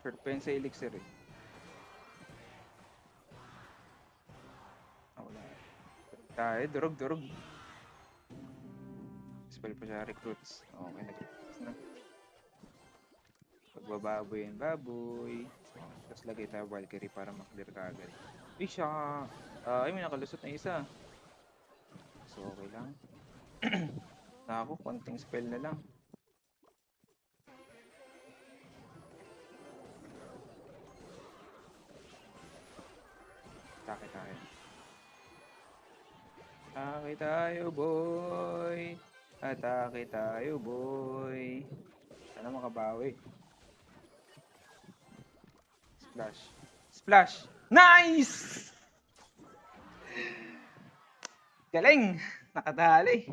Short pa yun sa elixir eh. Wala. Tayo, durog. Spell pa siya recruits. Okay, nag-recruits na. Pagbababoy yung baboy. Tapos lagay tayo Valkyrie para maklear ka agad. Uy, siya! Ay, may nakalusot na isa. So, okay lang. Nako, konting spell na lang. Atake tayo. Atake tayo, boy! Atake tayo, boy! Sana makabawi. Splash. Splash! Nice! Galing! Nakadali.